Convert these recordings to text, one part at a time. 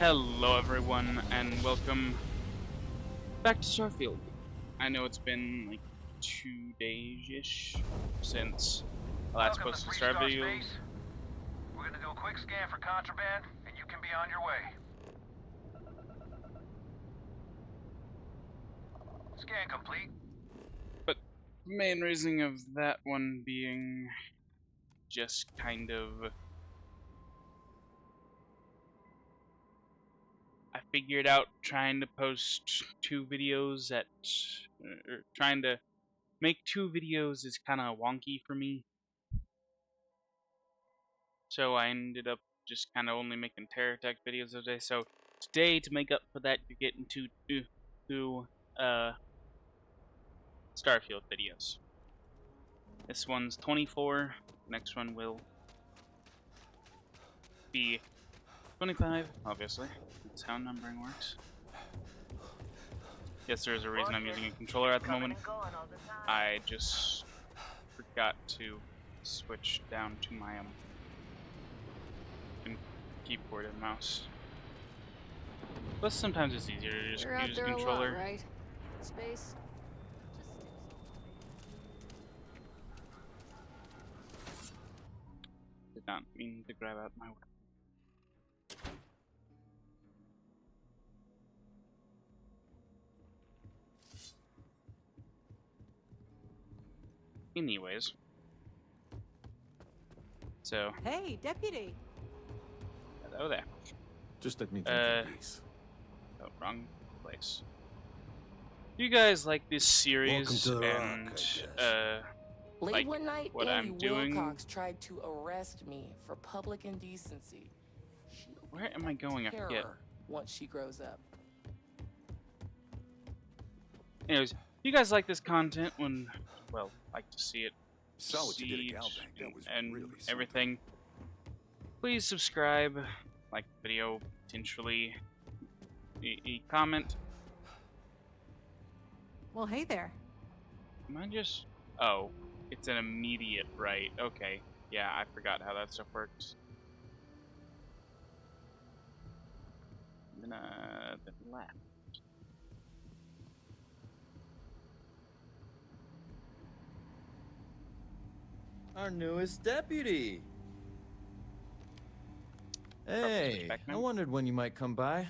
Hello everyone, and welcome back to Starfield. I know it's been like 2 days-ish since I last Welcome to posted a Star three-star video. space. We're gonna do a quick scan for contraband, and you can be on your way. Scan complete. But the main reason of that one being just kind of... I figured out trying to post two videos or trying to make two videos is kind of wonky for me. So I ended up just kind of only making Terror Tech videos today. So today, to make up for that, you're getting two Starfield videos. This one's 24. Next one will be 25. Obviously, that's how numbering works. Yes, there's a reason I'm using a controller at the moment. I just forgot to switch down to my keyboard and mouse. Plus, sometimes it's easier to just You're out use a there a controller. lot, right? Space? Just sticks Did not mean to grab out my weapon. Anyways. So. Hey, deputy. Hello there. Just let me drink in peace. Oh, wrong place. You guys like this Welcome series to the Rock, I and guess. Late like one night, what Andy I'm doing? Wilcox tried to arrest me for public indecency. She'll Where am I going? I forget. terror once she grows up. Anyways, you guys like this content when, well, like to see it Saw what you did at succeed Galbank. That was and really something. everything. Please subscribe, like the video, potentially comment. Well, hey there. Am I just... Oh, it's an immediate right. Okay. Yeah, I forgot how that stuff works. Then left. Our newest deputy. Hey, I wondered when you might come by.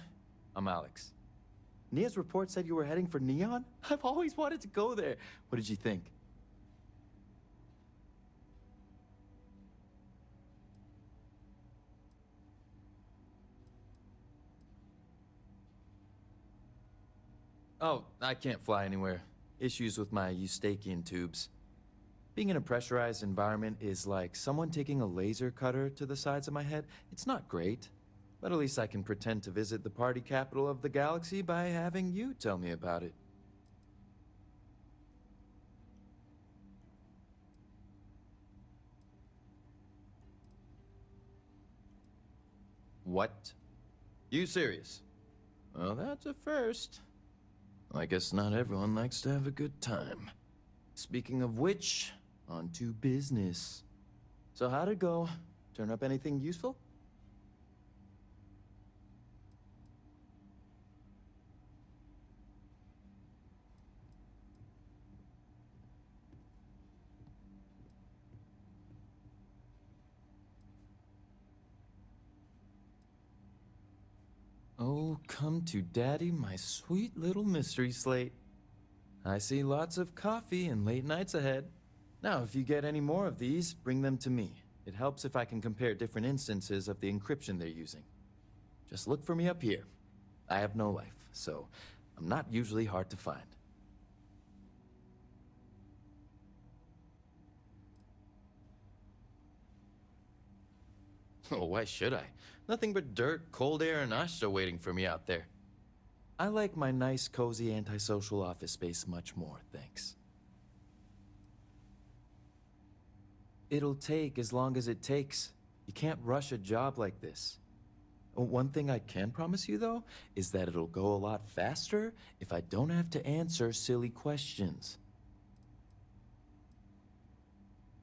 I'm Alex. Nia's report said you were heading for Neon? I've always wanted to go there. What did you think? Oh, I can't fly anywhere. Issues with my Eustachian tubes. Being in a pressurized environment is like someone taking a laser cutter to the sides of my head. It's not great, but at least I can pretend to visit the party capital of the galaxy by having you tell me about it. What? You serious? Well, that's a first. I guess not everyone likes to have a good time. Speaking of which, on to business. So how'd it go? Turn up anything useful? Oh, come to daddy, my sweet little mystery slate. I see lots of coffee and late nights ahead. Now, if you get any more of these, bring them to me. It helps if I can compare different instances of the encryption they're using. Just look for me up here. I have no life, so I'm not usually hard to find. Oh, why should I? Nothing but dirt, cold air, and Ashta waiting for me out there. I like my nice, cozy, antisocial office space much more, thanks. It'll take as long as it takes. You can't rush a job like this. One thing I can promise you, though, is that it'll go a lot faster if I don't have to answer silly questions.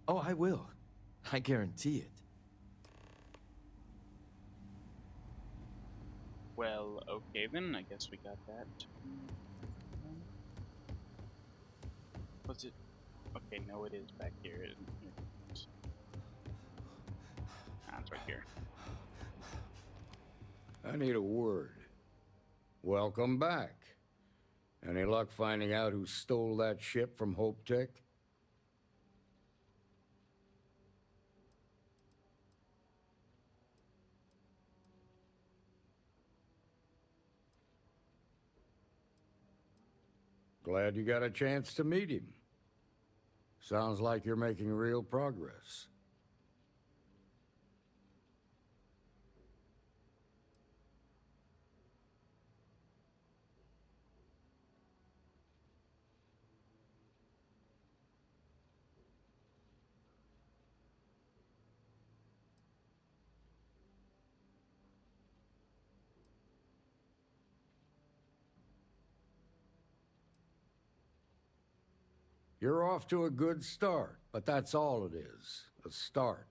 Oh, I will. I guarantee it. Well, okay then. I guess we got that. Was it? Okay, no, it is back here. Ah, it's right here. I need a word. Welcome back. Any luck finding out who stole that ship from Hope Tech? Glad you got a chance to meet him. Sounds like you're making real progress. You're off to a good start, but that's all it is, a start.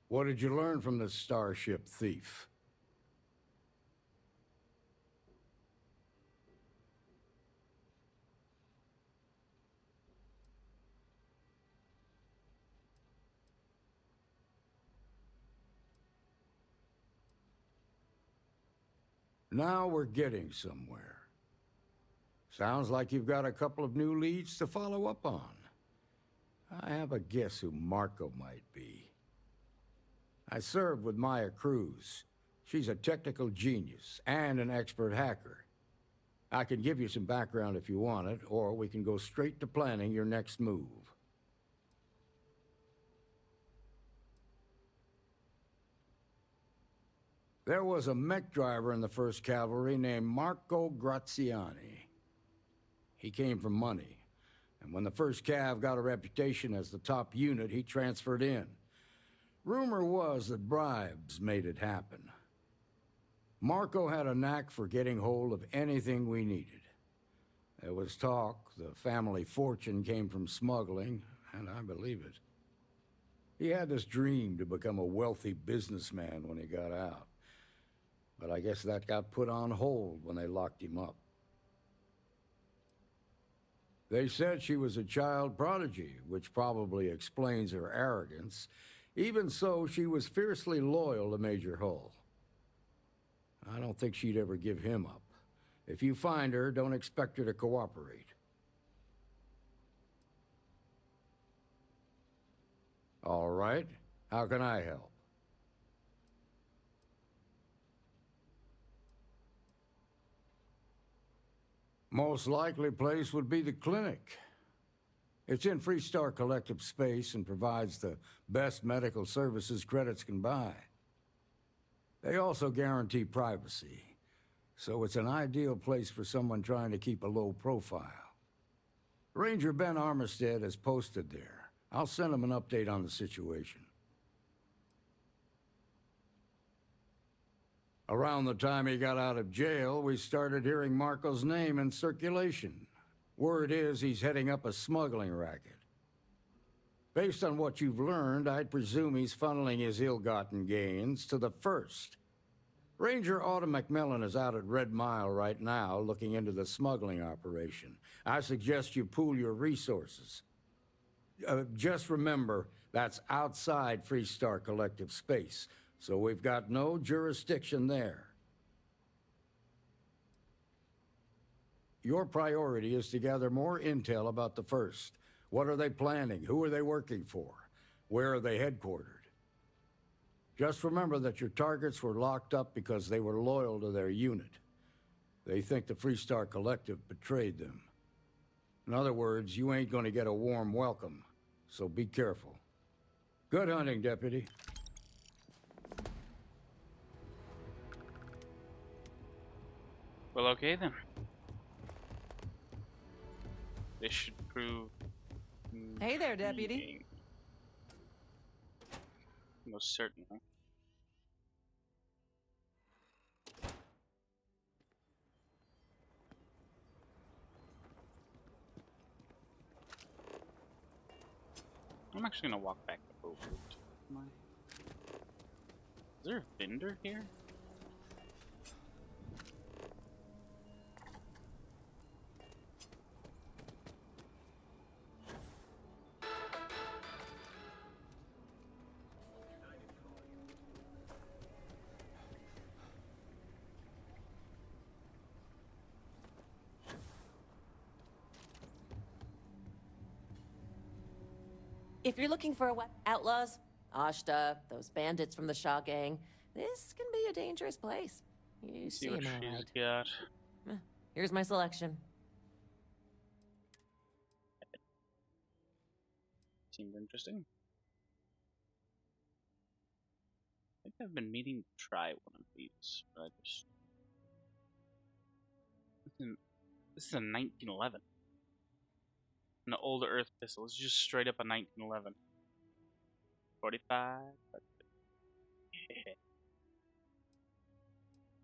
What did you learn from this starship thief? Now we're getting somewhere. Sounds like you've got a couple of new leads to follow up on. I have a guess who Marco might be. I served with Maya Cruz. She's a technical genius and an expert hacker. I can give you some background if you want it, or we can go straight to planning your next move. There was a mech driver in the 1st Cavalry named Marco Graziani. He came from money, and when the 1st Cav got a reputation as the top unit, he transferred in. Rumor was that bribes made it happen. Marco had a knack for getting hold of anything we needed. There was talk the family fortune came from smuggling, and I believe it. He had this dream to become a wealthy businessman when he got out. But I guess that got put on hold when they locked him up. They said she was a child prodigy, which probably explains her arrogance. Even so, she was fiercely loyal to Major Hull. I don't think she'd ever give him up. If you find her, don't expect her to cooperate. All right. How can I help? Most likely place would be the clinic. It's in Freestar Collective space and provides the best medical services credits can buy. They also guarantee privacy, so it's an ideal place for someone trying to keep a low profile. Ranger Ben Armistead is posted there. I'll send him an update on the situation. Around the time he got out of jail, we started hearing Marco's name in circulation. Word is he's heading up a smuggling racket. Based on what you've learned, I'd presume he's funneling his ill-gotten gains to the 1st. Ranger Autumn McMillan is out at Red Mile right now looking into the smuggling operation. I suggest you pool your resources. Just remember, that's outside Freestar Collective space, so we've got no jurisdiction there. Your priority is to gather more intel about the 1st. What are they planning? Who are they working for? Where are they headquartered? Just remember that your targets were locked up because they were loyal to their unit. They think the Freestar Collective betrayed them. In other words, you ain't gonna get a warm welcome, so be careful. Good hunting, Deputy. Well, okay then. This should prove. Hey there, Deputy. Most certainly. I'm actually gonna walk back over it. Is there a vendor here? If you're looking for outlaws, Ashta, those bandits from the Shaw gang, this can be a dangerous place. You See what seem she's alright. got. Here's my selection. Seemed interesting. I think I've been meaning to try one of these, but I just... This is a 1911. An older Earth pistol. It's just straight up a 1911. 45. Yeah.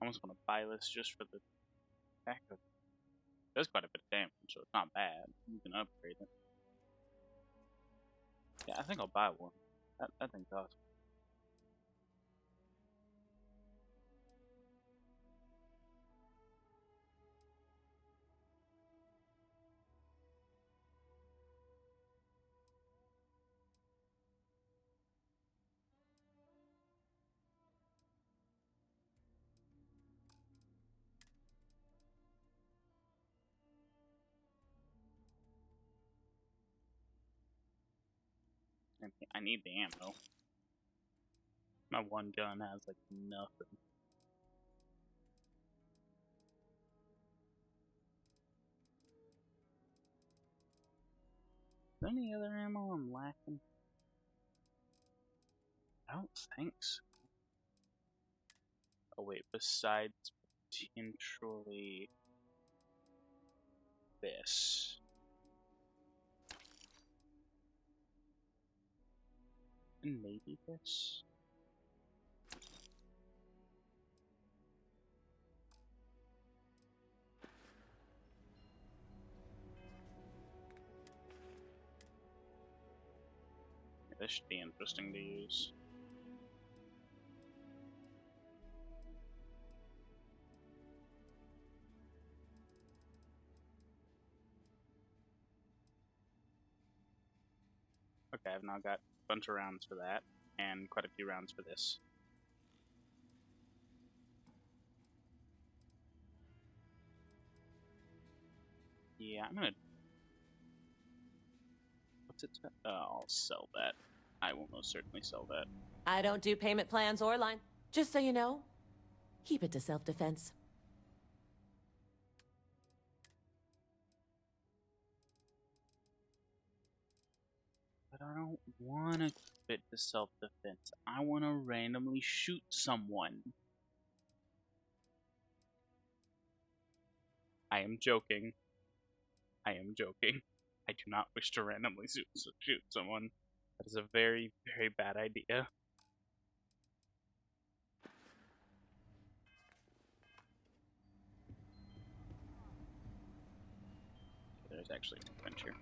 I almost want to buy this just for the fact of it. It does quite a bit of damage, so it's not bad. You can upgrade it. Yeah, I think I'll buy one. That thing's awesome. And I need the ammo. My one gun has like nothing. Is there any other ammo I'm lacking? I don't think so. Oh wait, besides potentially this. And maybe this? Yeah, this should be interesting to use. Okay, I've now got a bunch of rounds for that, and quite a few rounds for this. Yeah, I'm gonna... What's it? I'll sell that. I will most certainly sell that. I don't do payment plans or line. Just so you know, keep it to self-defense. But I don't want to keep it to self-defense. I want to randomly shoot someone. I am joking. I am joking. I do not wish to randomly shoot someone. That is a very, very bad idea. There's actually a bench here.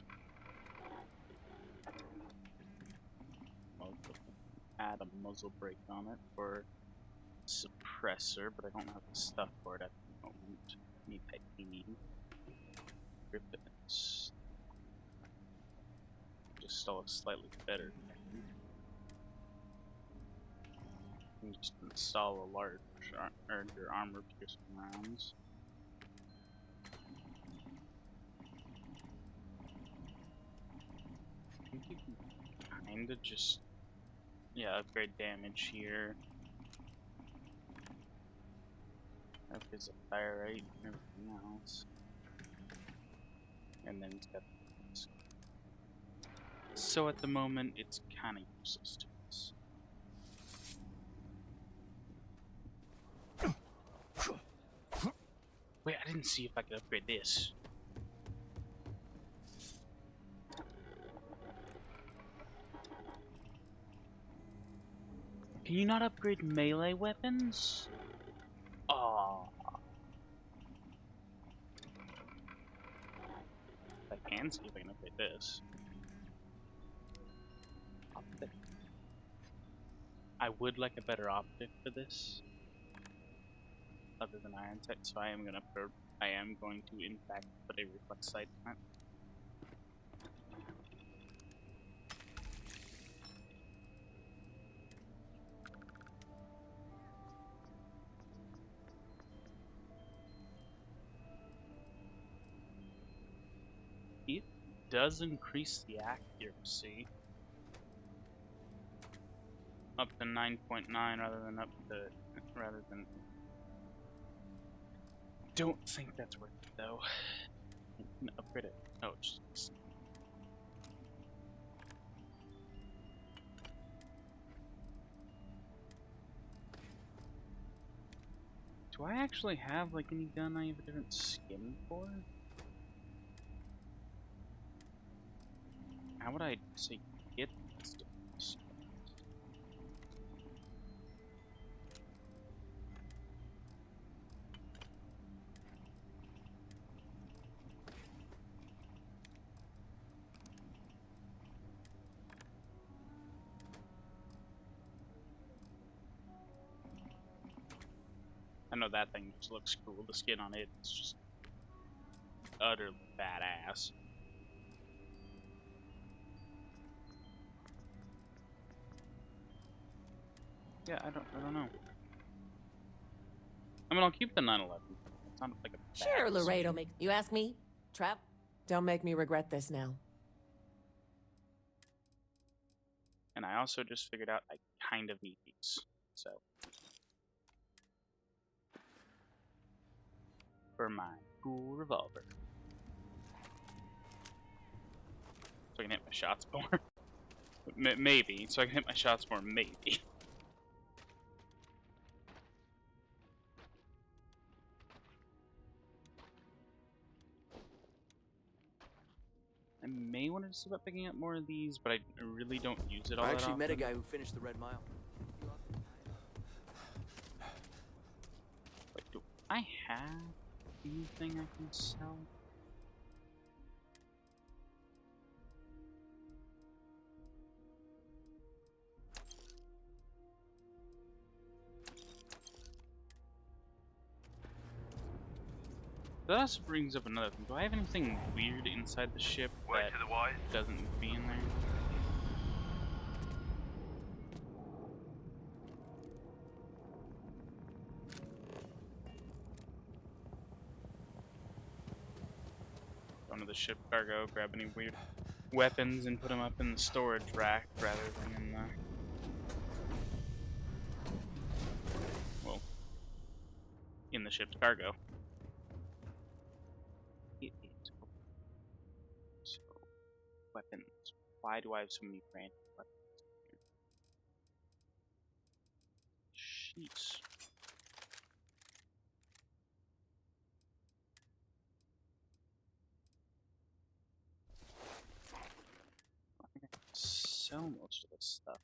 Add a muzzle brake on it for suppressor, but I don't have the stuff for it at the moment. Need titanium. Grippets. Just still a slightly better. You can just install a large or armor piercing rounds. I think you can kinda just upgrade damage here. Upgrades the fire rate and everything else. And then it's got this. So at the moment it's kinda useless to us. Wait, I didn't see if I could upgrade this. Can you not upgrade melee weapons? Oh. I can see if I can upgrade this. Optic. I would like a better optic for this, other than iron sight. So I am going to in fact put a reflex sight on it. It does increase the accuracy. up to 9.9 rather than up to rather than. Don't think that's worth it though. I'm gonna upgrade it. Oh, just. Do I actually have like any gun I have a different skin for? How would I say get this different skin? I know that thing just looks cool. The skin on it is just utterly badass. Yeah, I don't know. I mean, I'll keep the 911. It's not like a Sure, bad Laredo skin. make. You ask me? Trap? Don't make me regret this now. And I also just figured out I kind of need these. So for my cool revolver, so I can hit my shots more. Maybe, so I can hit my shots more. Maybe. I may want to just about picking up more of these, but I really don't use it all I that actually often. met a guy who finished the Red Mile. Like, do I have anything I can sell? That also brings up another thing. Do I have anything weird inside the ship that to the wise. doesn't need to be in there? Go into the ship cargo, grab any weird weapons, and put them up in the storage rack rather than in the. Well, in the ship's cargo. It is. So, weapons. Why do I have so many random weapons here? Jeez. I think I can sell most of this stuff.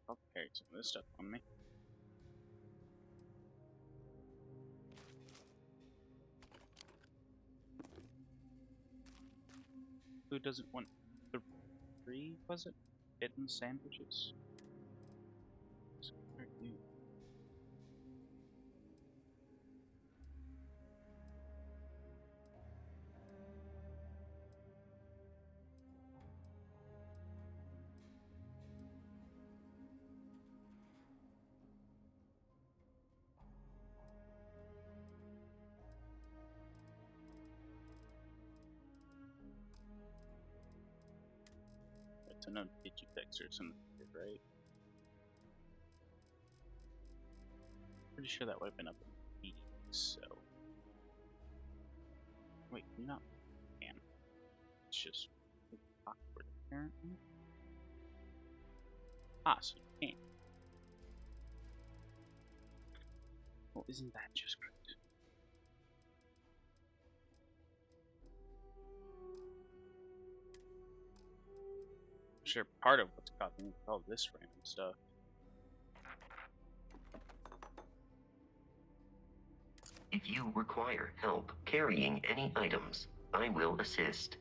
I'll carry some of this stuff on me. Who doesn't want 3, was it? Hidden sandwiches? So what are you? It's another Digitex or something, right? Pretty sure that would have been up in B, so. Wait, you're not. Damn. It's just awkward, apparently. Ah, so you can't. Well, isn't that just great? I'm sure part of what's causing all this random stuff. If you require help carrying any items, I will assist.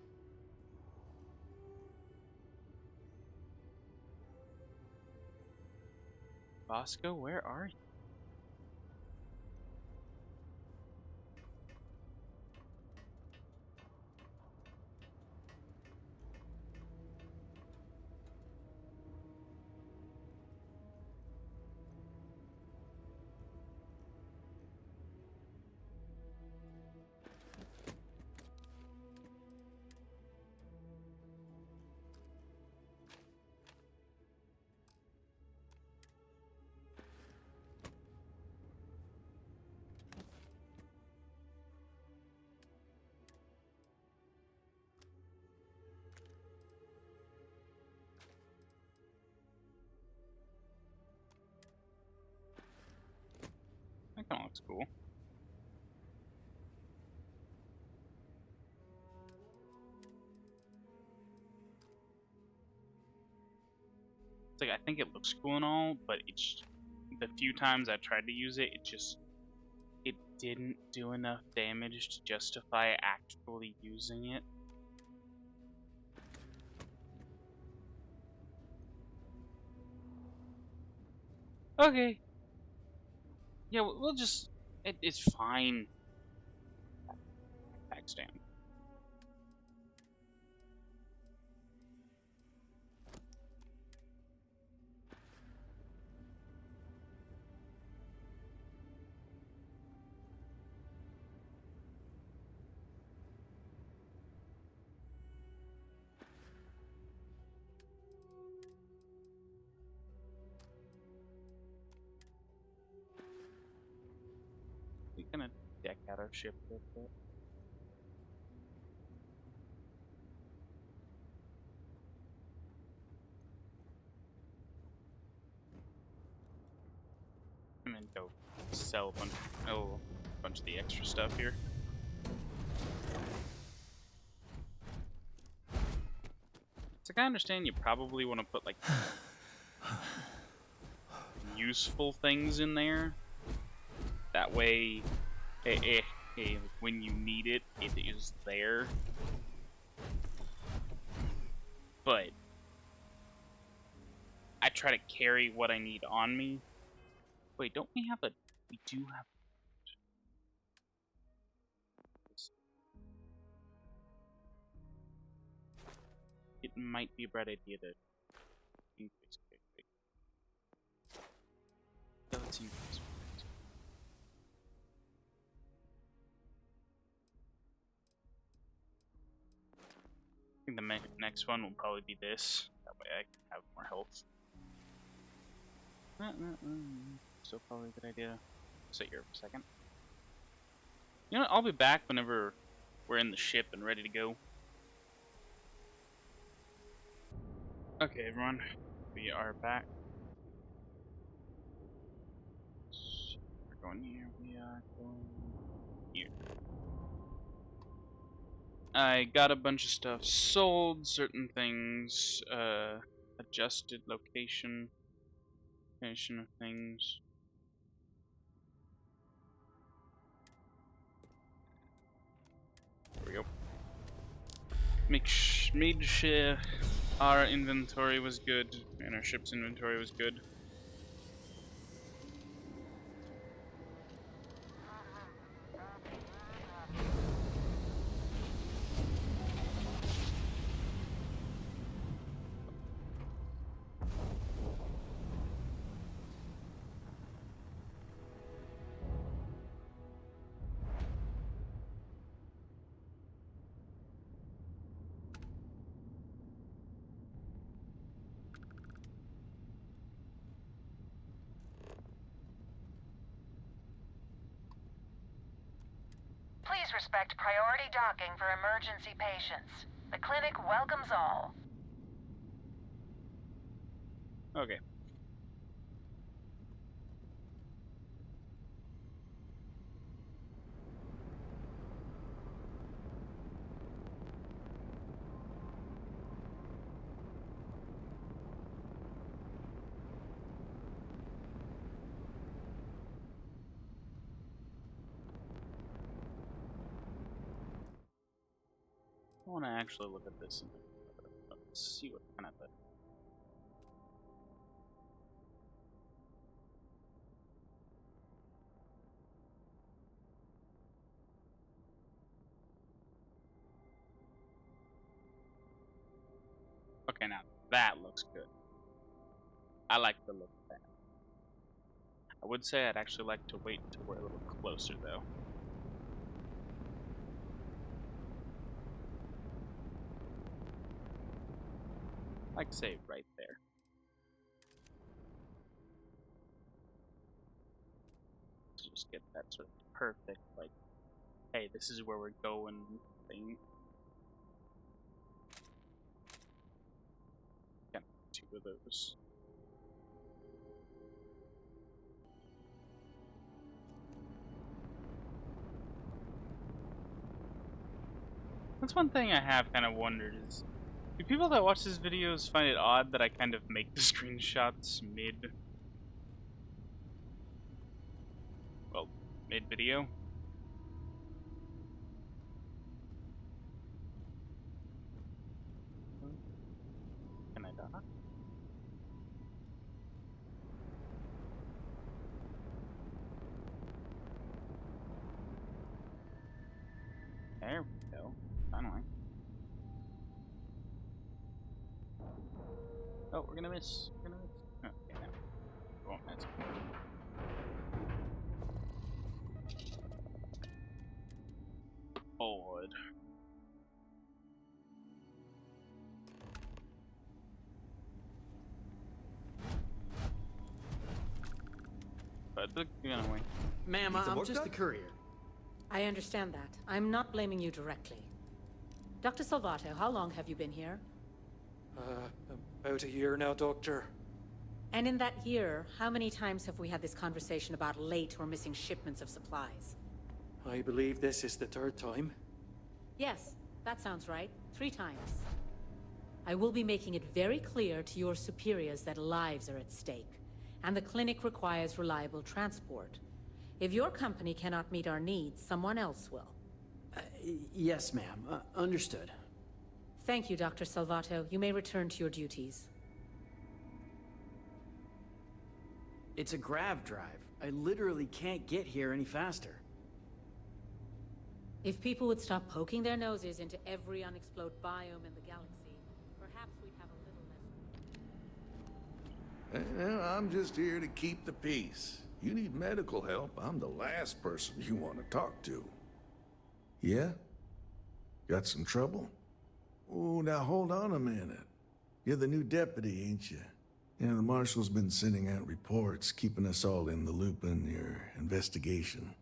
Bosco, where are you? looks cool. It's like, I think it looks cool and all, but it's the few times I tried to use it, it didn't do enough damage to justify actually using it. Okay. Yeah, we'll just... it's fine. Back stand. We're gonna deck out our ship a little bit. And then go sell a bunch of the extra stuff here. It's like, I understand you probably want to put like useful things in there. That way, when you need it, it is there. But I try to carry what I need on me. Wait, don't we have a... we do have... it might be a bright idea to increase quick. Yeah, let's increase. I think the next one will probably be this. That way I can have more health. Still probably a good idea. Sit here for a second. You know what? I'll be back whenever we're in the ship and ready to go. Okay, everyone. We are back. We're going here. We are going here. I got a bunch of stuff sold, certain things, adjusted location of things. There we go. Made sure our inventory was good, and our ship's inventory was good. Please respect priority docking for emergency patients. The clinic welcomes all. Okay. I want to actually look at this and see what kind of a... Okay, now that looks good. I like the look of that. I would say I'd actually like to wait until we're a little closer, though. Like, say, right there. To just get that sort of perfect, like, hey, this is where we're going thing. Got two of those. That's one thing I have kind of wondered is, do people that watch these videos find it odd that I kind of make the screenshots mid-video? Can I dock? There we go. Finally. Oh, we're gonna miss. We're gonna miss. Okay, no. We won't miss. Forward. But you're gonna win. Ma'am, I'm just the courier. I understand that. I'm not blaming you directly. Dr. Salvato, how long have you been here? About a year now, Doctor. And in that year, how many times have we had this conversation about late or missing shipments of supplies? I believe this is the third time. Yes, that sounds right. 3 times. I will be making it very clear to your superiors that lives are at stake, and the clinic requires reliable transport. If your company cannot meet our needs, someone else will. Yes, ma'am. Understood. Thank you, Dr. Salvato. You may return to your duties. It's a grav drive. I literally can't get here any faster. If people would stop poking their noses into every unexplored biome in the galaxy, perhaps we'd have a little less... Well, I'm just here to keep the peace. You need medical help, I'm the last person you want to talk to. Yeah? Got some trouble? Oh, now hold on a minute. You're the new deputy, ain't you? Yeah, the marshal's been sending out reports, keeping us all in the loop in your investigation.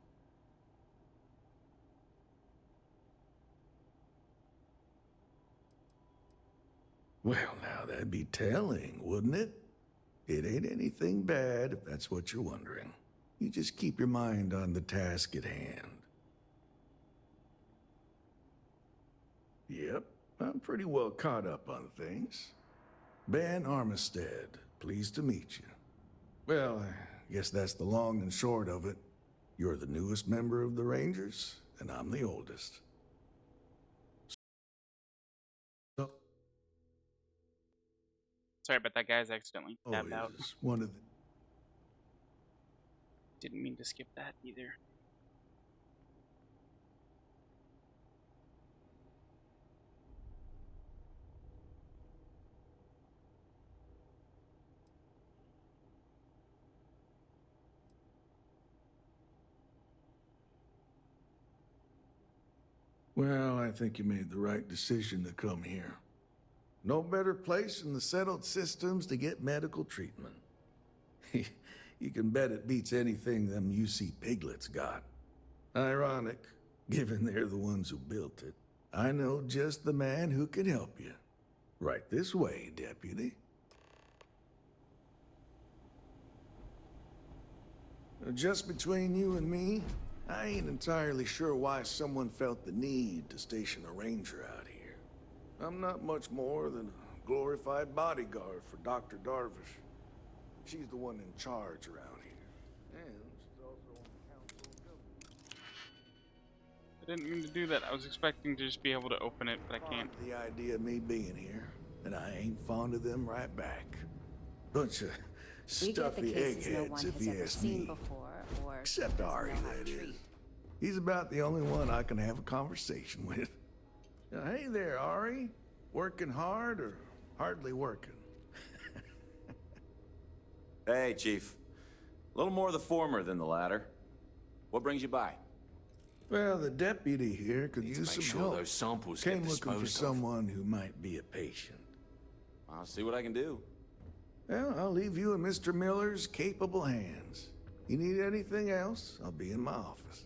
Well, now that'd be telling, wouldn't it? It ain't anything bad, if that's what you're wondering. You just keep your mind on the task at hand. Yep, I'm pretty well caught up on things. Ben Armistead, pleased to meet you. Well, I guess that's the long and short of it. You're the newest member of the Rangers, and I'm the oldest. So, Sorry about that, guys. Accidentally tapped out. One of the... Didn't mean to skip that either. Well, I think you made the right decision to come here. No better place in the settled systems to get medical treatment. You can bet it beats anything them UC piglets got. Ironic, given they're the ones who built it. I know just the man who can help you. Right this way, Deputy. Just between you and me, I ain't entirely sure why someone felt the need to station a ranger out here. I'm not much more than a glorified bodyguard for Dr. Darvish. She's the one in charge around here. And she's also on the council of governors. I didn't mean to do that. I was expecting to just be able to open it, but I can't. The idea of me being here, and I ain't fond of them right back. Bunch of stuffy eggheads, if you ask me. Except Ari, that is. He's about the only one I can have a conversation with. Hey there, Ari. Working hard or hardly working? Hey, Chief. A little more the former than the latter. What brings you by? Well, the deputy here could use some help. Those samples Came get looking for disposed of. someone who might be a patient. I'll see what I can do. Well, I'll leave you in Mr. Miller's capable hands. You need anything else, I'll be in my office.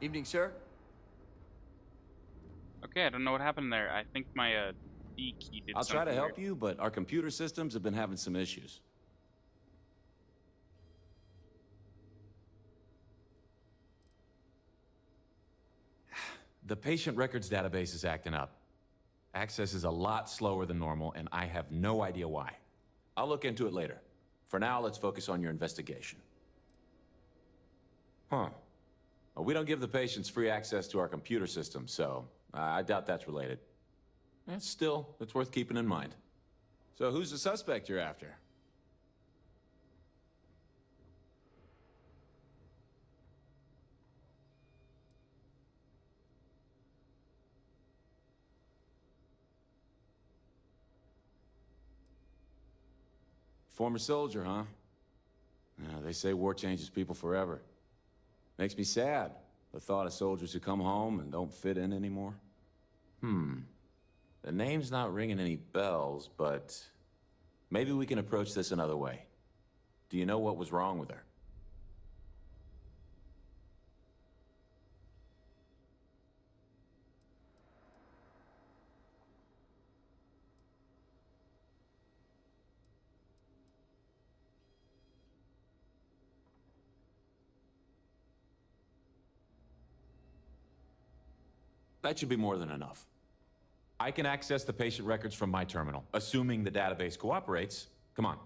Evening, sir. Okay, I don't know what happened there. I think my D key did I'll something try to help weird. you, but our computer systems have been having some issues. The patient records database is acting up. Access is a lot slower than normal, and I have no idea why. I'll look into it later. For now, let's focus on your investigation. Huh. Well, we don't give the patients free access to our computer system, so I doubt that's related. Still, it's worth keeping in mind. So who's the suspect you're after? Former soldier, huh? Yeah, they say war changes people forever. Makes me sad, the thought of soldiers who come home and don't fit in anymore. The name's not ringing any bells, but maybe we can approach this another way. Do you know what was wrong with her? That should be more than enough. I can access the patient records from my terminal, assuming the database cooperates. Come on.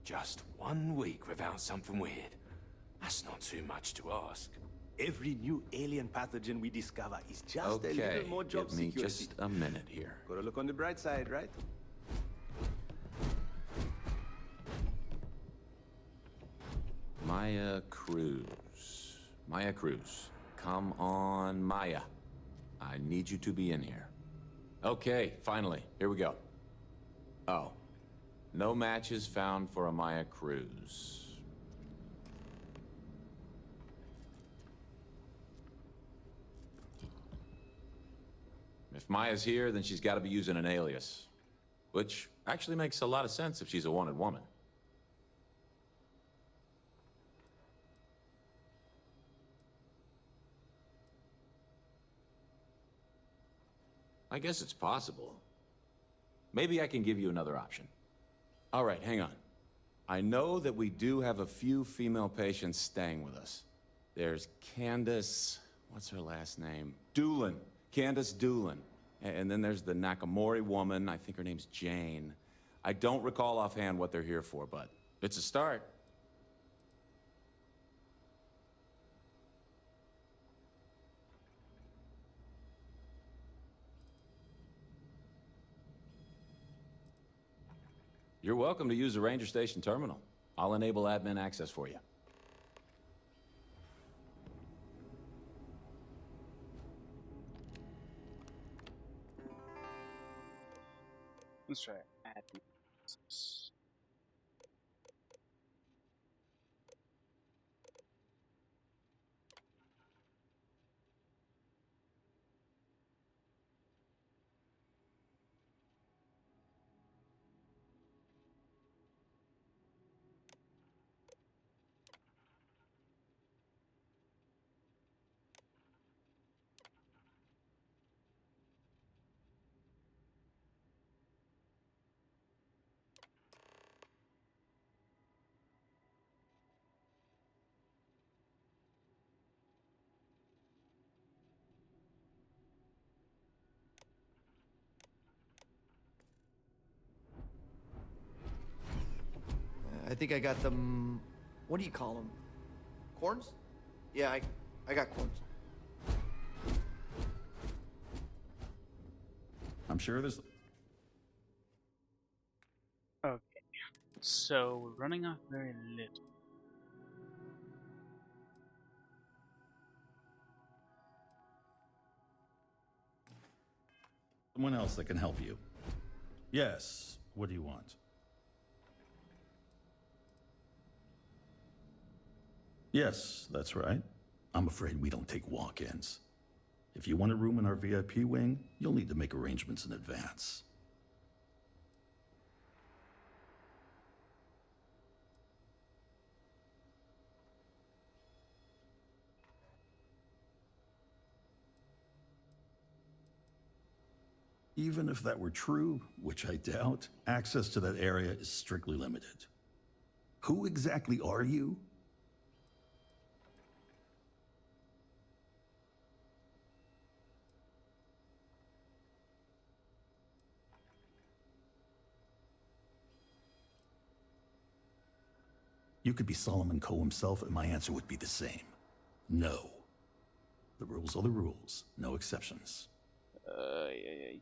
Just 1 week without something weird. That's not too much to ask. Every new alien pathogen we discover is just a little more job give me security. just a minute here. Gotta look on the bright side, right? Maya Cruz. Maya Cruz. Come on, Maya. I need you to be in here. Okay, finally. Here we go. Oh. No matches found for a Maya Cruz. If Maya's here, then she's got to be using an alias. Which actually makes a lot of sense if she's a wanted woman. I guess it's possible. Maybe I can give you another option. All right, hang on. I know that we do have a few female patients staying with us. There's Candace, what's her last name? Doolin. Candace Doolin. And then there's the Nakamori woman, I think her name's Jane. I don't recall offhand what they're here for, but it's a start. You're welcome to use the Ranger Station terminal. I'll enable admin access for you. Let's try admin access. I think I got them. What do you call them? Corns? Yeah, I got corns. I'm sure there's. Okay, so we're running off very little. Someone else that can help you. Yes, what do you want? Yes, that's right. I'm afraid we don't take walk-ins. If you want a room in our VIP wing, you'll need to make arrangements in advance. Even if that were true, which I doubt, access to that area is strictly limited. Who exactly are you? You could be Solomon Coe himself, and my answer would be the same. No. The rules are the rules, no exceptions. Yeah.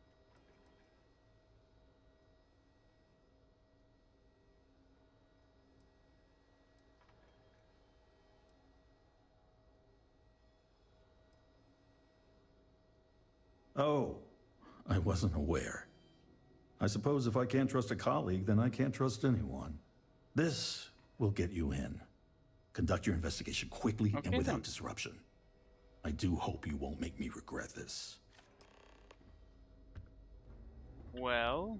Oh, I wasn't aware. I suppose if I can't trust a colleague, then I can't trust anyone. This will get you in. Conduct your investigation quickly and without disruption. I do hope you won't make me regret this. Well,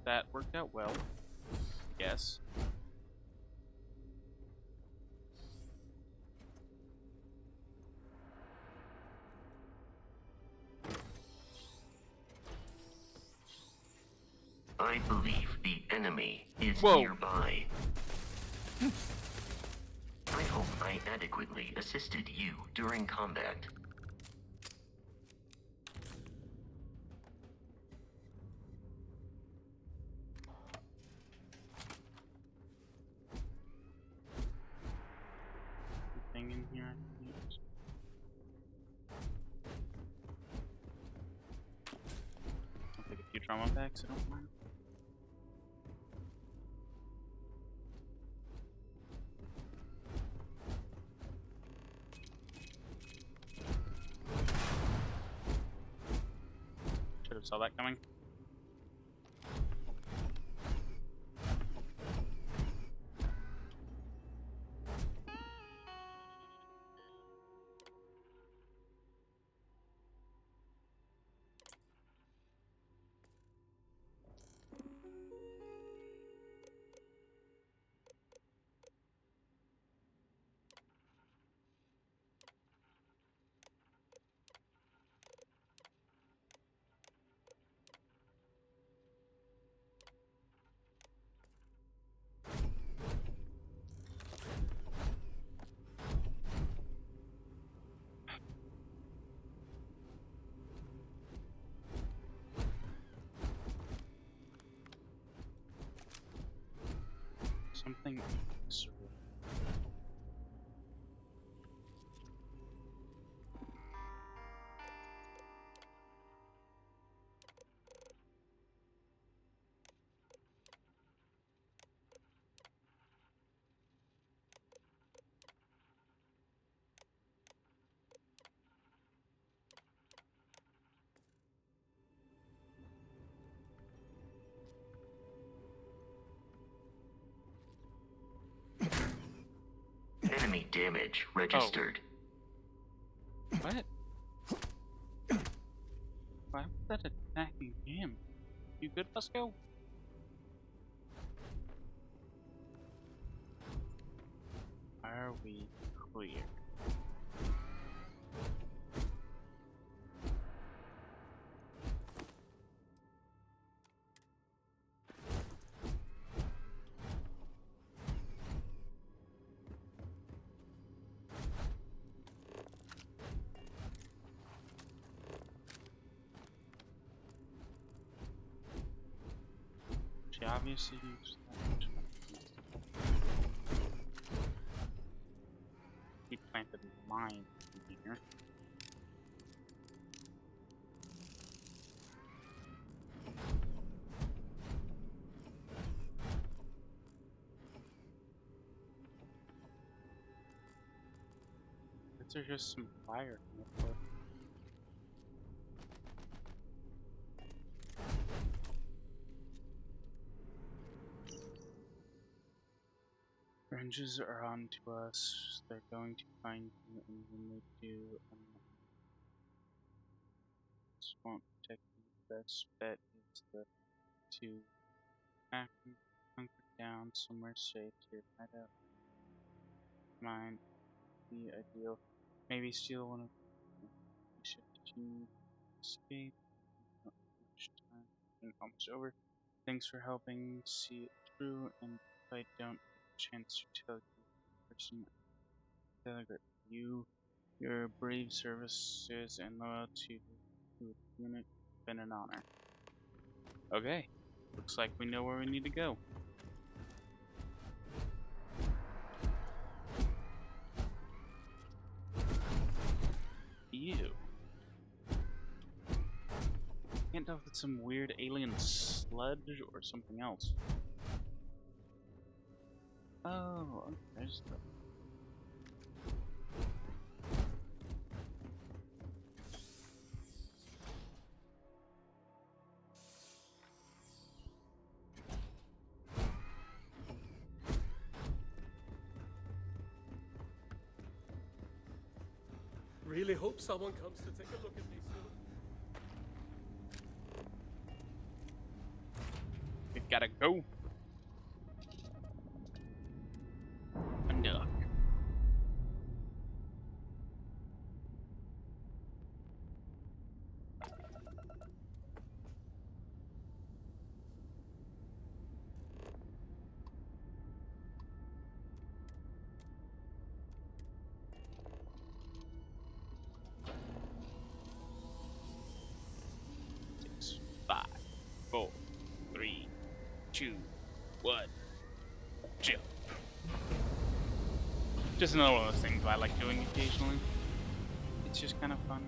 that worked out well, I guess. I believe the enemy is nearby. I hope I adequately assisted you during combat. Anything in here? I'll take a few trauma packs, I don't mind. Should have saw that coming. Something surreal. Enemy damage registered. What? Why was that attacking him? You good, Fusco? Are we clear? She obviously used that. He planted mine in here. There's just some fire on the floor. Ranges are on to us. They're going to find you, and when they do, this won't protect you. The best bet is to hunker down somewhere safe to your hideout. Mine be ideal. Maybe steal one of them. You should continue to escape. Not much time. switch over. Thanks for helping see it through, and if I don't get a chance to tell you the person telegraph you, your brave services and loyalty to the unit have been an honor. Okay, looks like we know where we need to go. Ew. Can't tell if it's some weird alien sludge or something else. Oh, okay, there's the... Really hope someone comes to take a look at me soon. We gotta go. Unduck. Six, 5, 4, 3, 2, 1. Jump. Just another one of those things I like doing occasionally. It's just kind of fun.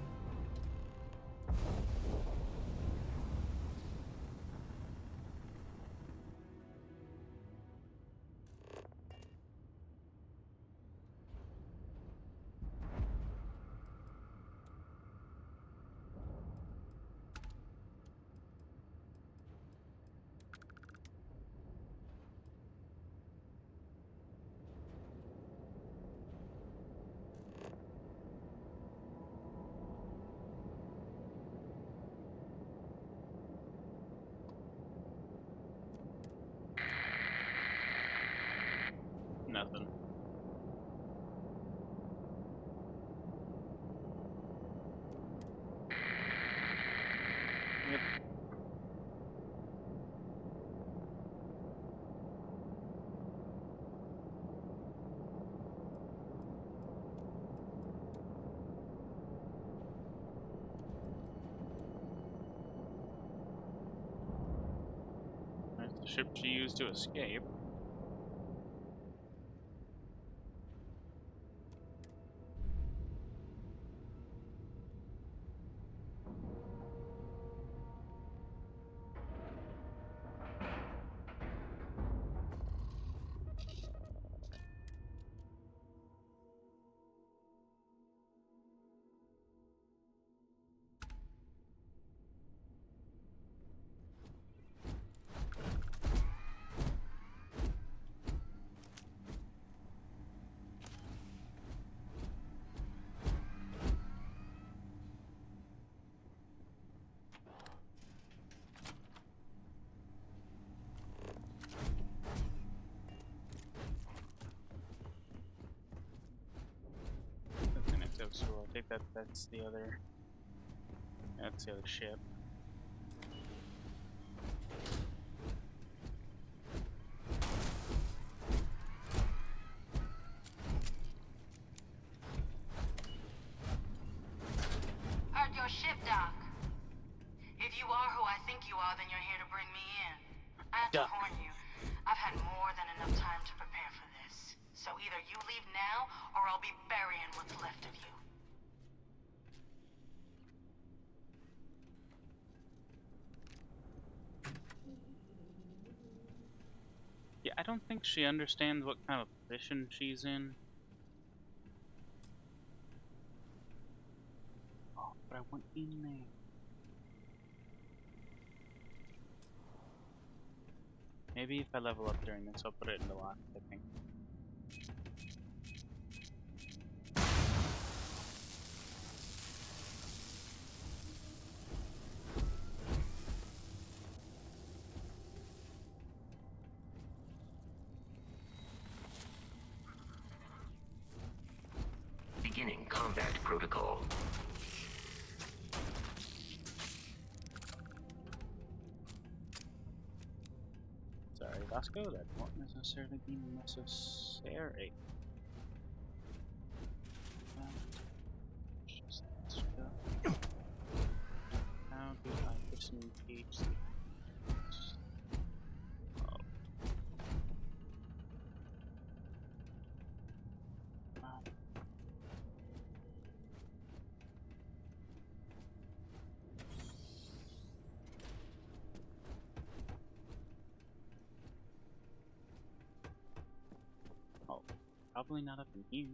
Nothing. Yep. That's the ship she used to escape. So I think that's the other ship. Heard your ship, Doc. If you are who I think you are, then you're here to bring me in. I have to warn you, I've had more than enough time to prepare for this. So either you leave now, or I'll be burying what's left of you. Yeah, I don't think she understands what kind of position she's in. Oh, but I went in there. Maybe if I level up during this, I'll put it in the lock, I think. Beginning combat protocol. Vasco, that won't necessarily be necessary. Just stuff. How do I disengage the probably not up in here.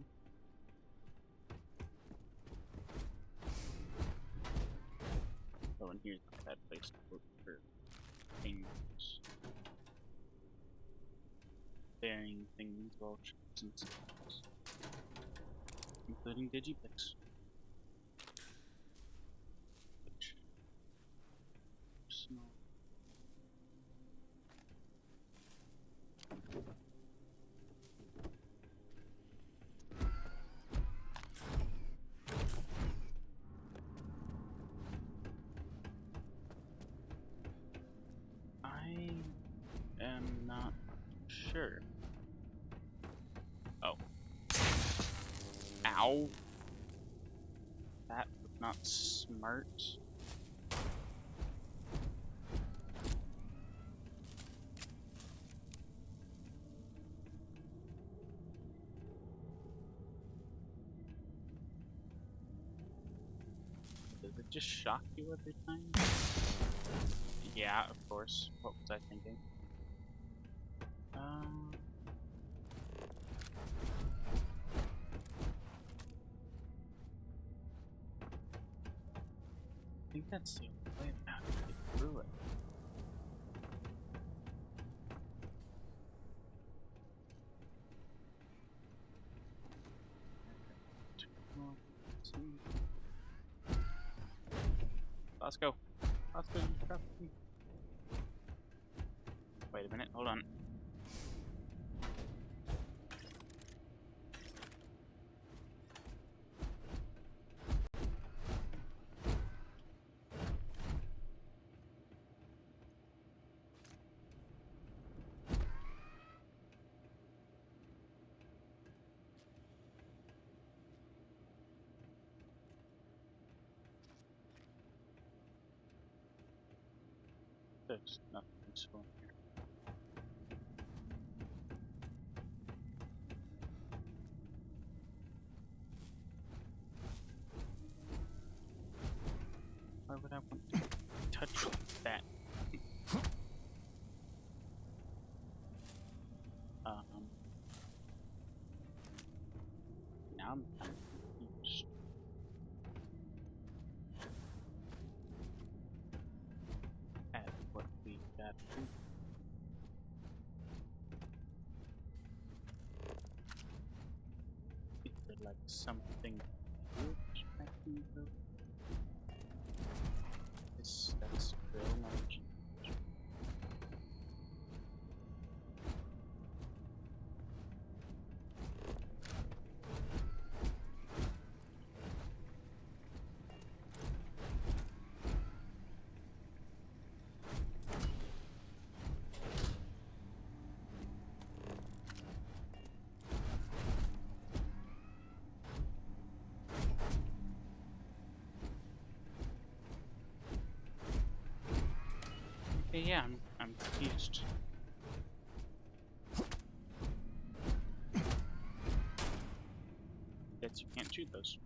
Oh, and here's not a bad place to look for things. Varying things, well, traps and stuff. Including Digipix. Which... Personal... I am not sure. Oh. Ow. That was not smart. Does it just shock you every time? Yeah, of course. What was I thinking? I think that's the only way out to get through it. Let's go. Let's go. Wait a minute, hold on. There's nothing useful in here. Why would I want to touch that? Now I'm kind of confused. At what we got to do. Is there like something here distracting though? That's real knowledge. Okay, yeah, I'm confused. Guess you can't shoot those.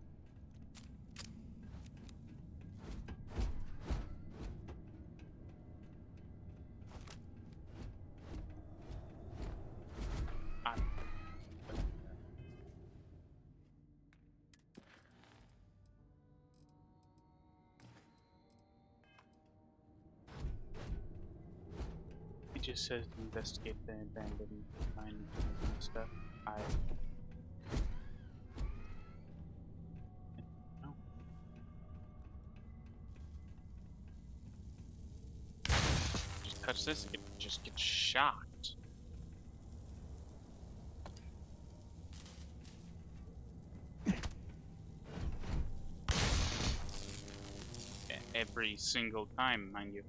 It just says to investigate the abandoned mine and stuff. I don't know. Just touch this, it just gets shocked. Every single time, mind you.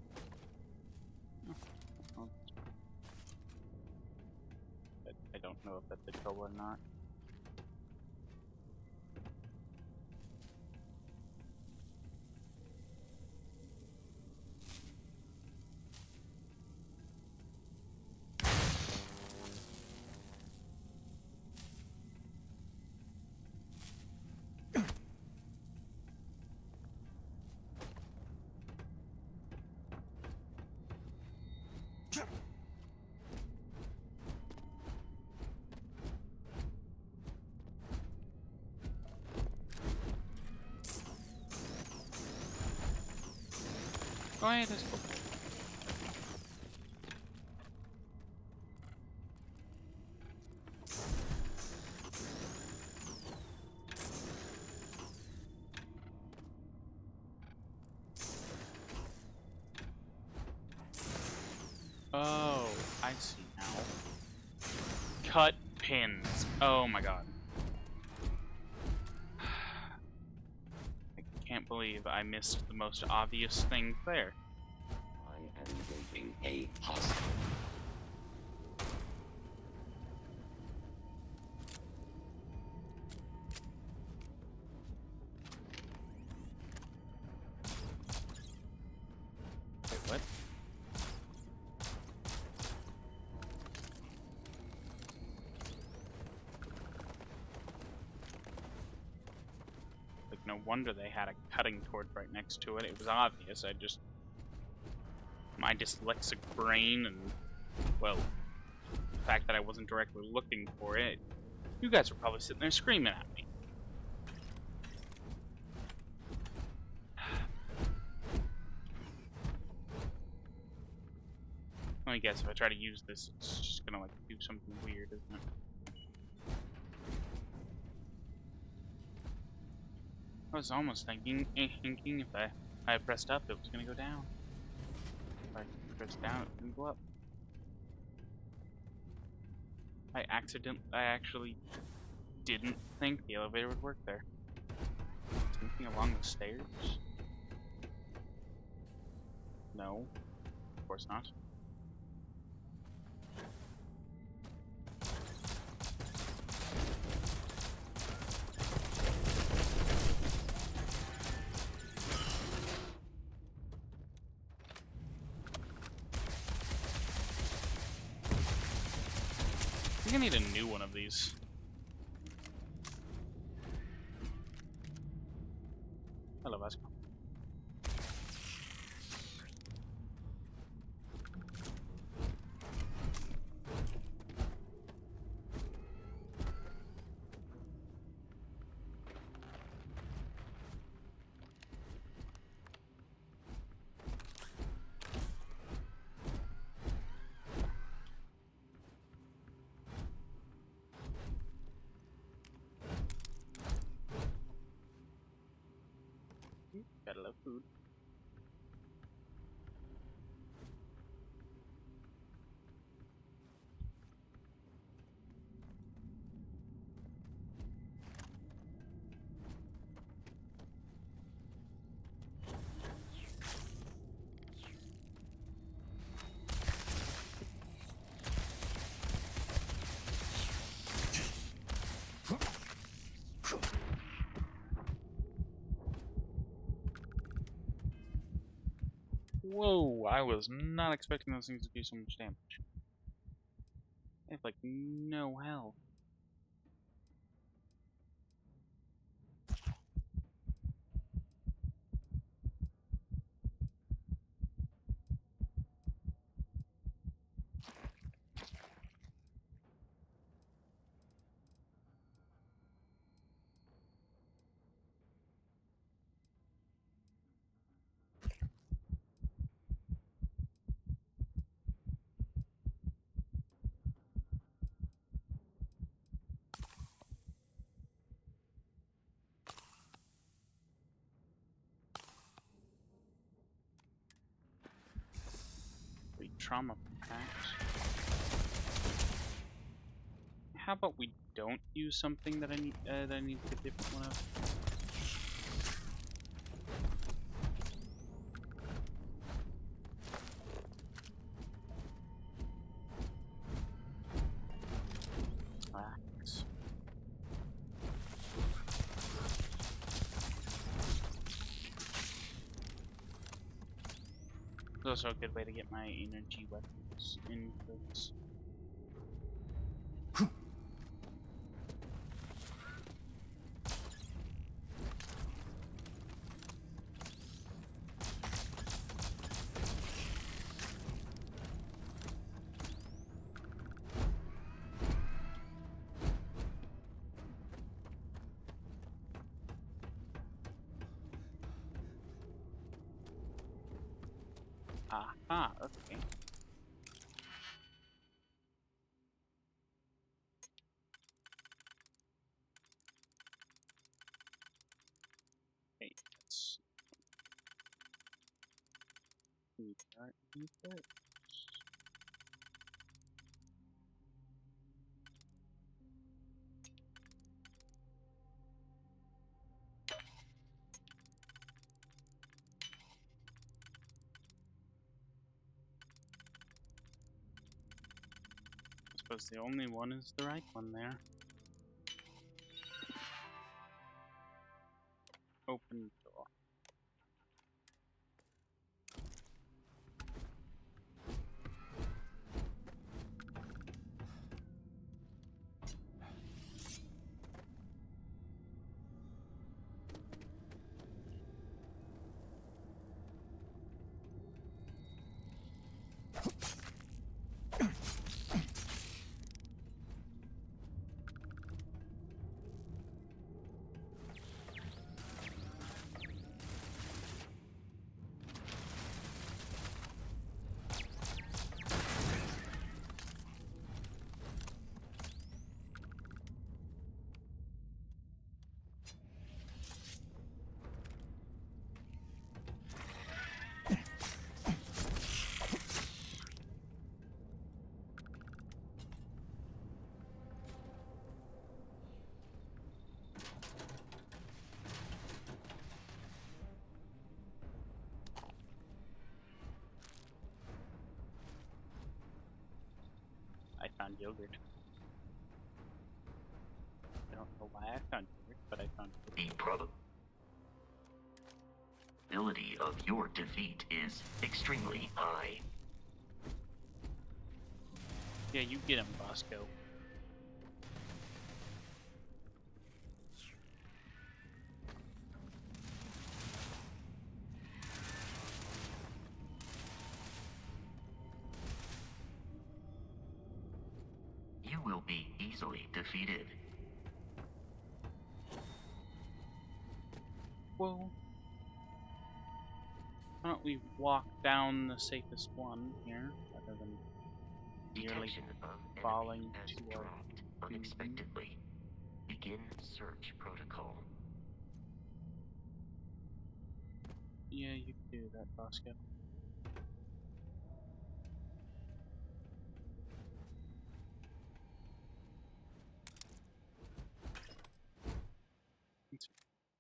know if that's the trouble or not. Oh, yeah, that's cool. Oh, I see now. Cut pins. Oh my god. I can't believe I missed the most obvious thing there. I am building a hospital. Wait, what? Like, no wonder they had a cutting torch right next to it. It was obvious. My dyslexic brain and, well, the fact that I wasn't directly looking for it, you guys were probably sitting there screaming at me. I guess if I try to use this, it's just gonna, like, do something weird, isn't it? I was almost thinking if I pressed up, it was gonna go down. If I pressed down, it wouldn't go up. I actually didn't think the elevator would work there. Something along the stairs? No, of course not. I think I need a new one of these. Hello, Vasco. Gotta love food. Whoa, I was not expecting those things to do so much damage. They have, like, no health. Trauma packs. How about we don't use something that I need a different one of? also a good way to get my energy weapons in first. Aha, okay. Okay, let's restart it. I suppose the only one is the right one there. Open door. I found yogurt. I don't know why I found yogurt, but I found yogurt. The probability of your defeat is extremely high. Yeah, you get him, Bosco. You will be easily defeated. Whoa. Why don't we walk down the safest one here, rather than nearly Detection of falling enemy has to our dropped unexpectedly. Begin search protocol. Yeah, you can do that, Bosco. It's a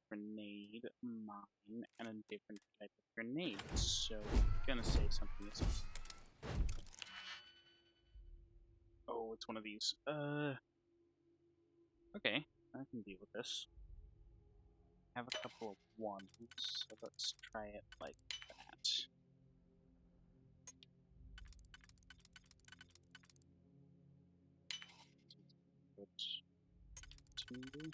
grenade, mine, and a different type of grenade. So, I'm gonna say something is. Oh, it's one of these. Okay, I can deal with this. I have a couple of ones, so let's try it like that. Put two.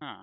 Huh.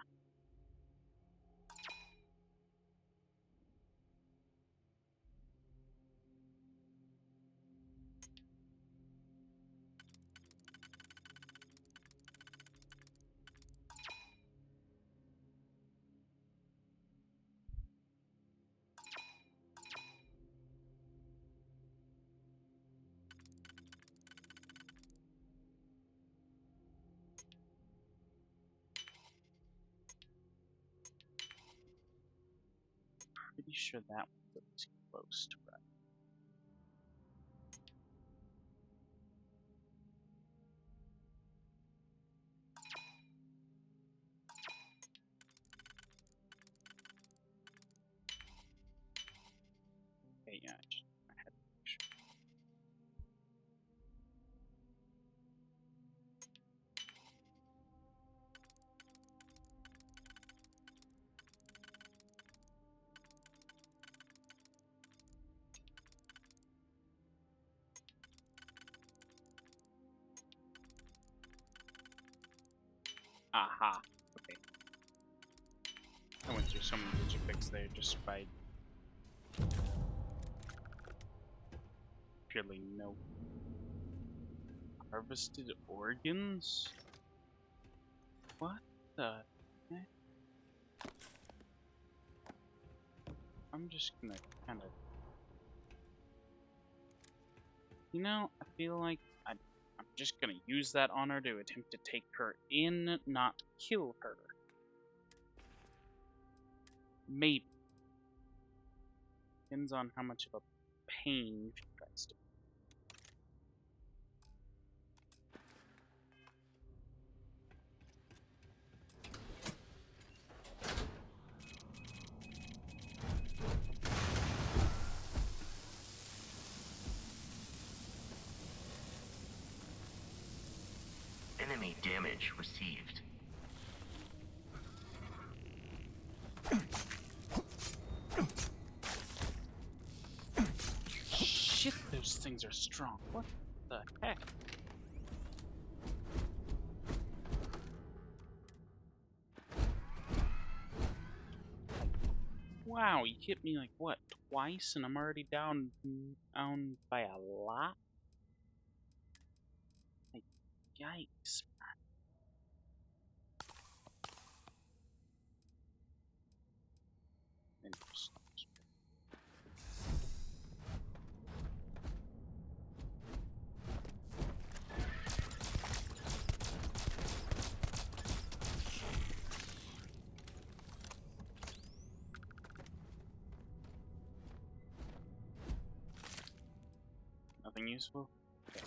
Pretty sure that was close to right. Okay, yeah, Aha. Okay. I went through so many digipicks there just by purely no. Harvested organs? What the heck? I'm just gonna kind of... You know, I feel like I'm just gonna use that honor to attempt to take her in, not kill her. Maybe. Depends on how much of a pain she tries to. Enemy damage received. Shit, those things are strong. What the heck? Wow, you hit me like what, twice, and I'm already down by a lot? Like, yikes. Interesting. Nothing useful? Okay.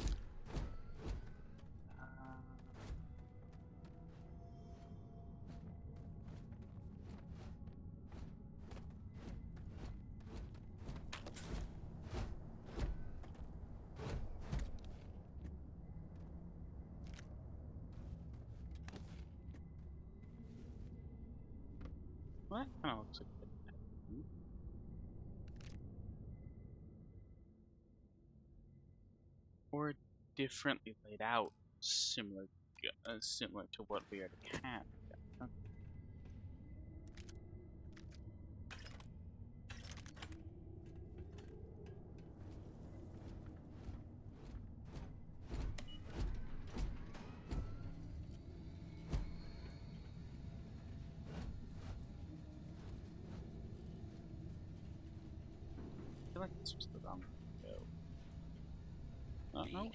Well, that kind of looks like a or differently laid out, similar to what we already have. Okay. I feel like this was the wrong way to go. No, no. I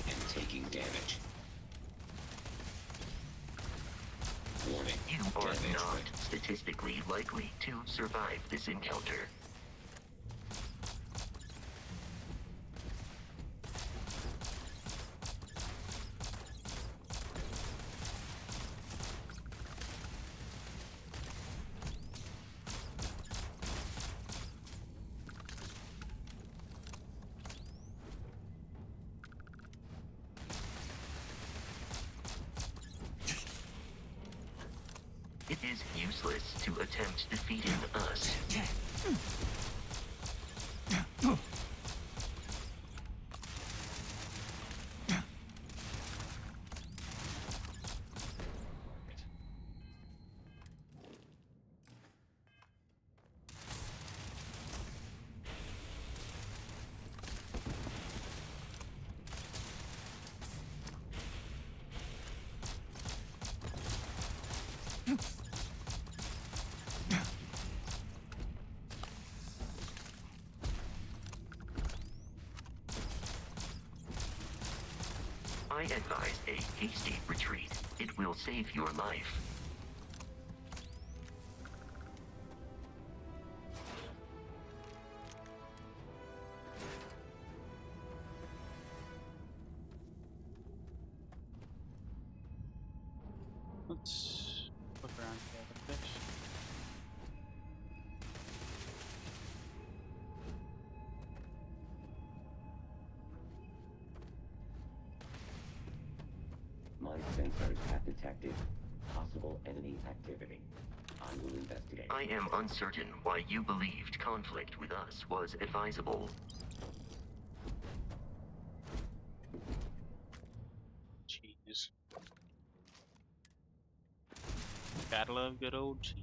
am taking damage. Warning. You are not statistically likely to survive this encounter. It is useless to attempt defeating us. I advise a hasty retreat. It will save your life. Let's look around for the fish. My sensors have detected possible enemy activity. I will investigate. I am uncertain why you believed conflict with us was advisable. Cheese. Gotta love good old cheese.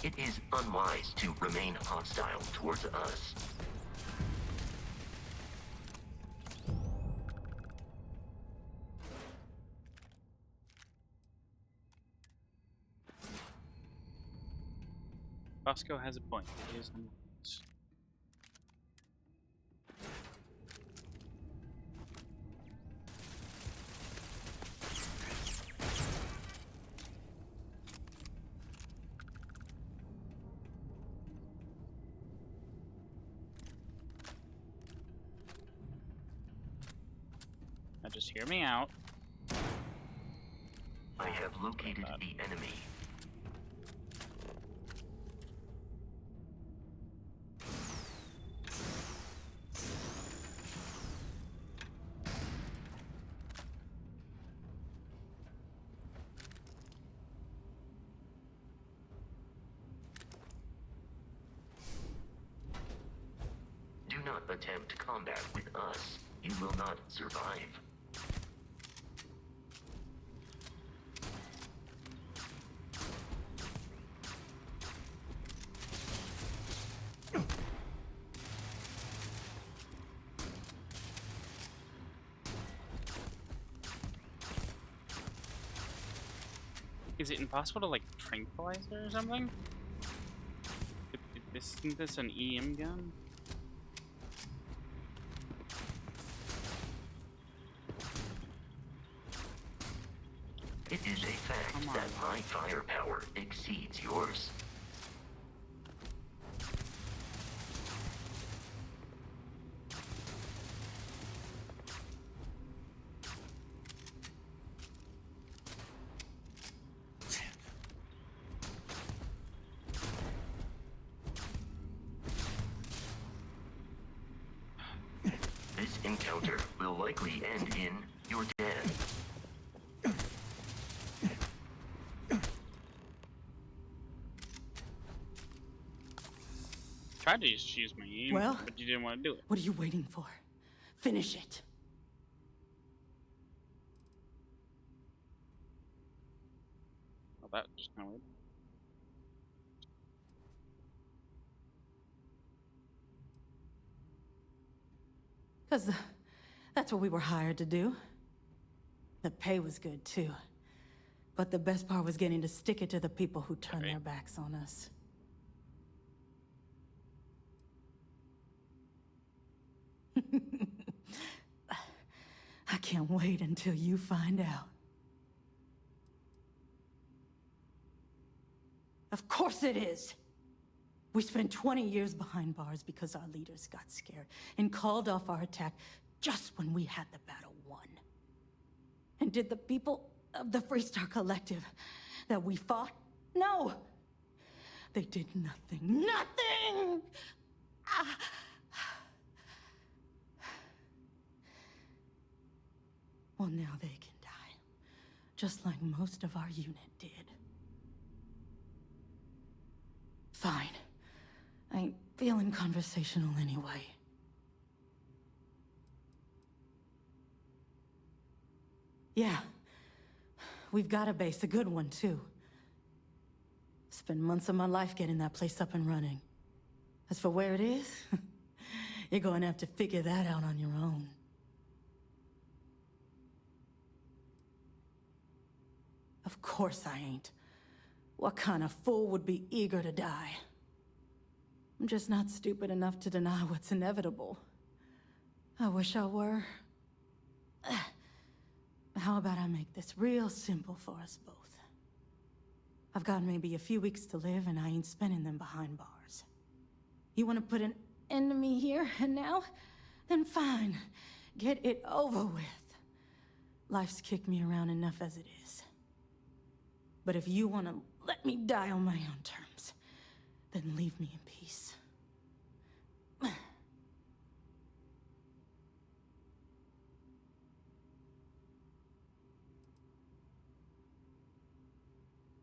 It is unwise to remain hostile towards us. Bosco has a point. It is unwise. Now just hear me out. I have located the enemy. Do not attempt combat with us. You will not survive. Is it impossible to like tranquilize her or something? Isn't this an EM gun? It is a fact that my firepower exceeds yours. This encounter will likely end in your death. Tried to just use my aim, Well, but you didn't want to do it. What are you waiting for? Finish it. Well, that just kind of weird. Because that's what we were hired to do. The pay was good, too. But the best part was getting to stick it to the people who turned their backs on us. I can't wait until you find out. Of course it is! We spent 20 years behind bars because our leaders got scared and called off our attack just when we had the battle won. And did the people of the Freestar Collective that we fought? No! They did nothing. Nothing! Ah. Well, now they can die. Just like most of our unit did. Fine. I ain't feeling conversational anyway. Yeah. We've got a base, a good one, too. Spent months of my life getting that place up and running. As for where it is, you're going to have to figure that out on your own. Of course I ain't. What kind of fool would be eager to die? I'm just not stupid enough to deny what's inevitable. I wish I were. How about I make this real simple for us both? I've got maybe a few weeks to live, and I ain't spending them behind bars. You want to put an end to me here and now? Then fine. Get it over with. Life's kicked me around enough as it is. But if you want to let me die on my own terms, then leave me in peace.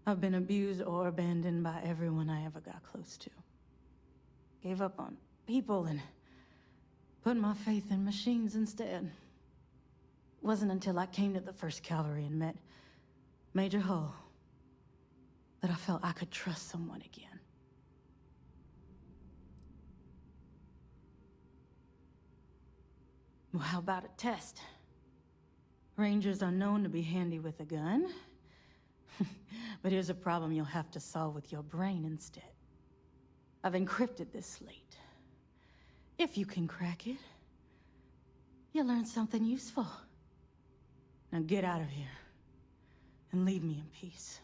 I've been abused or abandoned by everyone I ever got close to. Gave up on people and put my faith in machines instead. Wasn't until I came to the 1st Cavalry and met Major Hull that I felt I could trust someone again. Well, how about a test? Rangers are known to be handy with a gun. But here's a problem you'll have to solve with your brain instead. I've encrypted this slate. If you can crack it, you'll learn something useful. Now get out of here and leave me in peace.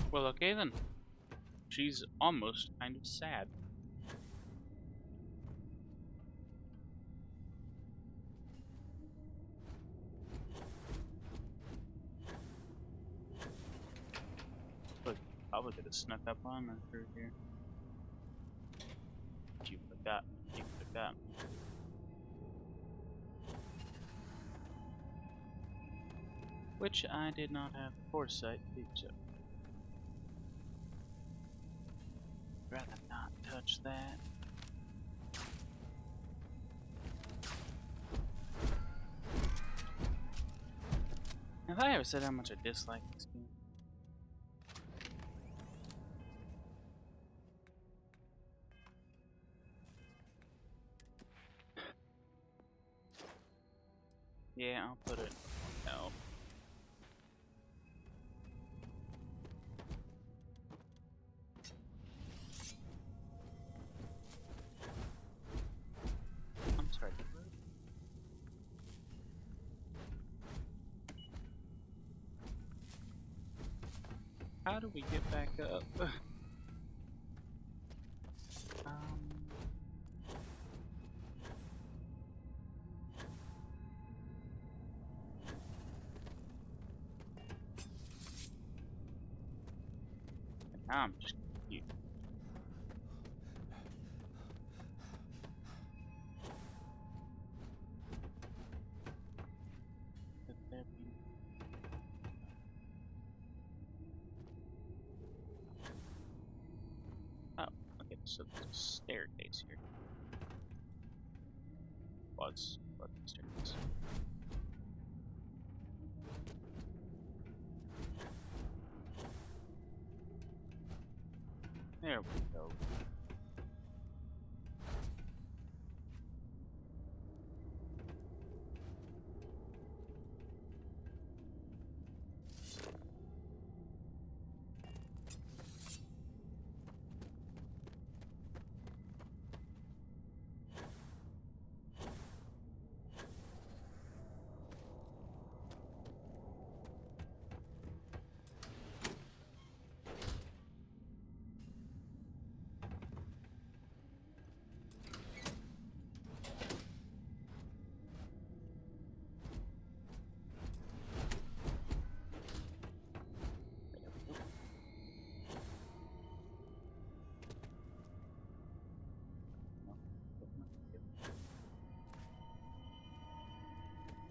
Well, okay then. She's almost kind of sad. Look, probably could have snuck up on her through here. You forgot. You forgot. Which I did not have the foresight to do so. Rather not touch that. Have I ever said how much I dislike this game? Yeah, I'll put it no. I'm sorry. How do we get back up? Now I'm just confused. Could there be... Oh, okay, so there's a staircase here. Was a staircase. There we go.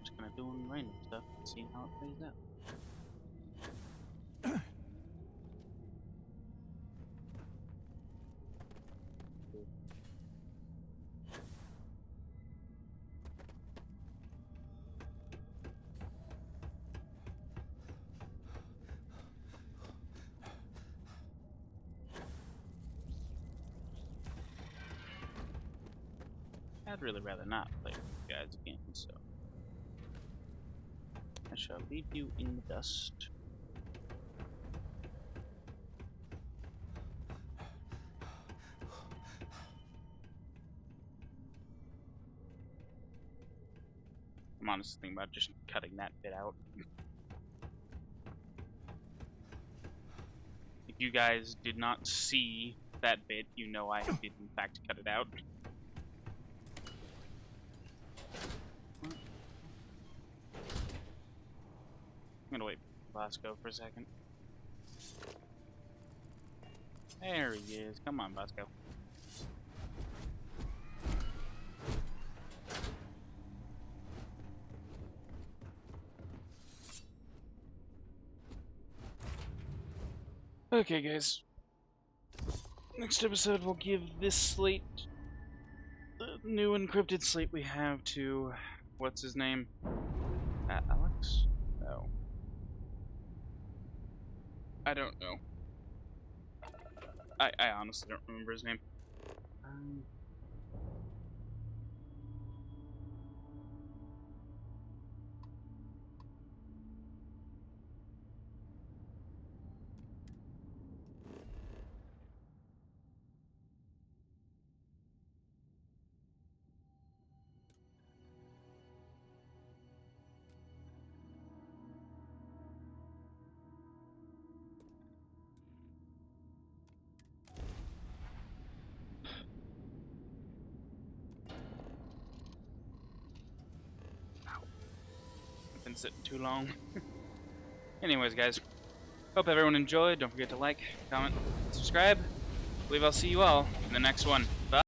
Just gonna do random stuff and see how it plays out. I'd really rather not play with you guys again, so I shall leave you in the dust. I'm honestly thinking about just cutting that bit out. If you guys did not see that bit, you know I did in fact cut it out. I'm gonna wait for Bosco for a second. There he is. Come on, Bosco. Okay, guys. Next episode, we'll give this slate, the new encrypted slate we have, to what's his name? Alex? No. I don't know. I honestly don't remember his name. I've been sitting too long. Anyways, guys. Hope everyone enjoyed. Don't forget to like, comment, subscribe. I believe I'll see you all in the next one. Bye.